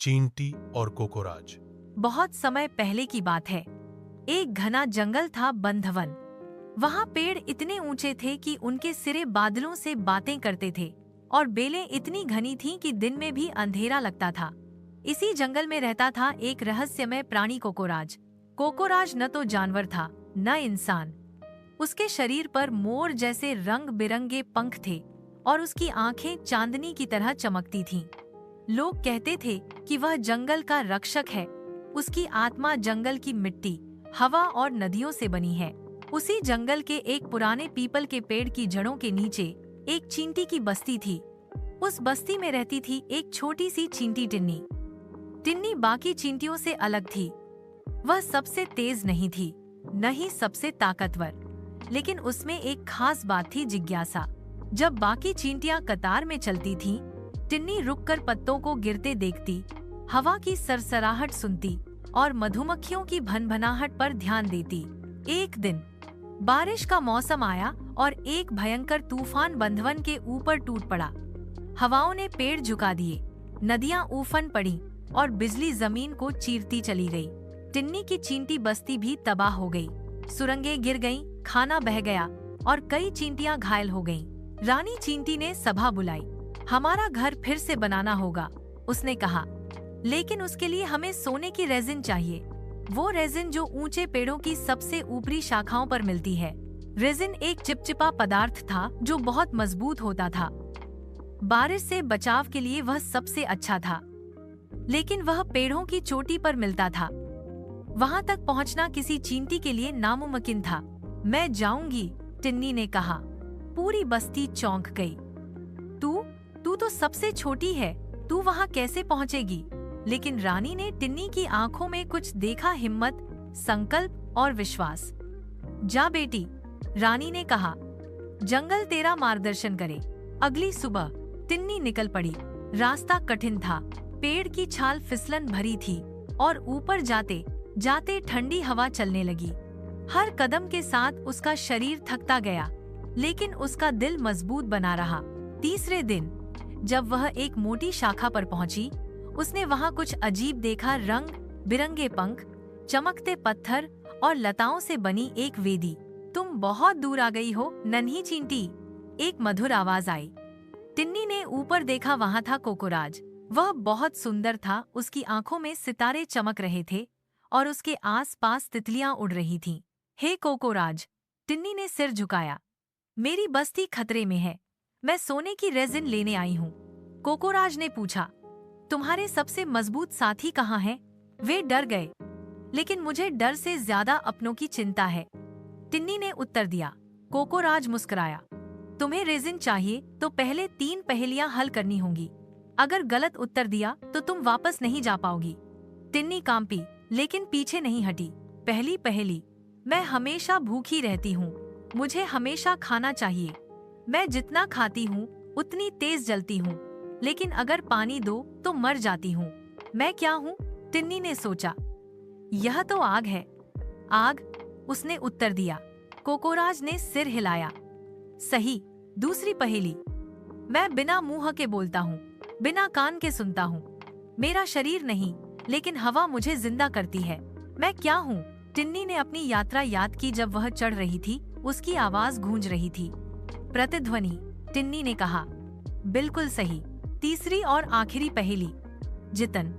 चींटी और कोकोराज। बहुत समय पहले की बात है। एक घना जंगल था बंधवन। वहाँ पेड़ इतने ऊंचे थे कि उनके सिरे बादलों से बातें करते थे और बेलें इतनी घनी थीं कि दिन में भी अंधेरा लगता था। इसी जंगल में रहता था एक रहस्यमय प्राणी कोकोराज। कोकोराज न तो जानवर था न इंसान। उसके शरीर पर मोर जैसे रंग बिरंगे पंख थे और उसकी आंखें चांदनी की तरह चमकती थीं। लोग कहते थे कि वह जंगल का रक्षक है। उसकी आत्मा जंगल की मिट्टी, हवा और नदियों से बनी है। उसी जंगल के एक पुराने पीपल के पेड़ की जड़ों के नीचे एक चींटी की बस्ती थी। उस बस्ती में रहती थी एक छोटी सी चींटी टिन्नी। टिन्नी बाकी चींटियों से अलग थी। वह सबसे तेज नहीं थी, न ही सबसे ताकतवर, लेकिन उसमें एक खास बात थी, जिज्ञासा। जब बाकी चींटियां कतार में चलती थीं, टिन्नी रुककर पत्तों को गिरते देखती, हवा की सरसराहट सुनती और मधुमक्खियों की भनभनाहट पर ध्यान देती। एक दिन बारिश का मौसम आया और एक भयंकर तूफान बंधवन के ऊपर टूट पड़ा। हवाओं ने पेड़ झुका दिए, नदियां उफन पड़ी और बिजली जमीन को चीरती चली गई। टिन्नी की चींटी बस्ती भी तबाह हो गई। सुरंगें गिर गईं, खाना बह गया और कई चींटियां घायल हो गईं। रानी चींटी ने सभा बुलाई। हमारा घर फिर से बनाना होगा, उसने कहा, लेकिन उसके लिए हमें सोने की रेजिन चाहिए। वो रेजिन जो ऊंचे पेड़ों की सबसे ऊपरी शाखाओं पर मिलती है। रेजिन एक चिपचिपा पदार्थ था जो बहुत मजबूत होता था। बारिश से बचाव के लिए वह सबसे अच्छा था, लेकिन वह पेड़ों की चोटी पर मिलता था। वहां तक पहुंचना किसी चींटी के लिए नामुमकिन था। मैं जाऊंगी, टिन्नी ने कहा। पूरी बस्ती चौंक गई। तू तो सबसे छोटी है, तू वहां कैसे पहुंचेगी? लेकिन रानी ने टिन्नी की आंखों में कुछ देखा, हिम्मत, संकल्प और विश्वास। जा बेटी, रानी ने कहा, जंगल तेरा मार्गदर्शन करे। अगली सुबह टिन्नी निकल पड़ी। रास्ता कठिन था, पेड़ की छाल फिसलन भरी थी और ऊपर जाते जाते ठंडी हवा चलने लगी। हर कदम के साथ उसका शरीर थकता गया, लेकिन उसका दिल मजबूत बना रहा। तीसरे दिन जब वह एक मोटी शाखा पर पहुंची, उसने वहां कुछ अजीब देखा। रंग बिरंगे पंख, चमकते पत्थर और लताओं से बनी एक वेदी। तुम बहुत दूर आ गई हो, नन्ही चींटी, एक मधुर आवाज आई। टिन्नी ने ऊपर देखा, वहां था कोकोराज। वह बहुत सुंदर था, उसकी आंखों में सितारे चमक रहे थे और उसके आसपास तितलियां उड़ रही थीं। हे कोकोराज, टिन्नी ने सिर झुकाया, मेरी बस्ती खतरे में है, मैं सोने की रेजिन लेने आई हूँ। कोकोराज ने पूछा, तुम्हारे सबसे मजबूत साथी कहाँ हैं? वे डर गए, लेकिन मुझे डर से ज्यादा अपनों की चिंता है, टिन्नी ने उत्तर दिया। कोकोराज मुस्कुराया, तुम्हें रेजिन चाहिए तो पहले 3 पहेलियां हल करनी होंगी। अगर गलत उत्तर दिया तो तुम वापस नहीं जा पाओगी। टिन्नी कांपी, लेकिन पीछे नहीं हटी। पहली पहेली, मैं हमेशा भूखी रहती हूँ, मुझे हमेशा खाना चाहिए। मैं जितना खाती हूँ उतनी तेज जलती हूँ, लेकिन अगर पानी दो तो मर जाती हूँ। मैं क्या हूँ? टिन्नी ने सोचा। यह तो आग है। आग, उसने उत्तर दिया। कोकोराज ने सिर हिलाया। सही। दूसरी पहेली, मैं बिना मुंह के बोलता हूँ, बिना कान के सुनता हूँ। मेरा शरीर नहीं, लेकिन हवा मुझे जिंदा करती है। मैं क्या हूँ? टिन्नी ने अपनी यात्रा याद की। जब वह चढ़ रही थी, उसकी आवाज गूंज रही थी। प्रतिध्वनि, टिन्नी ने कहा। बिल्कुल सही। तीसरी और आखिरी पहेली, जितन।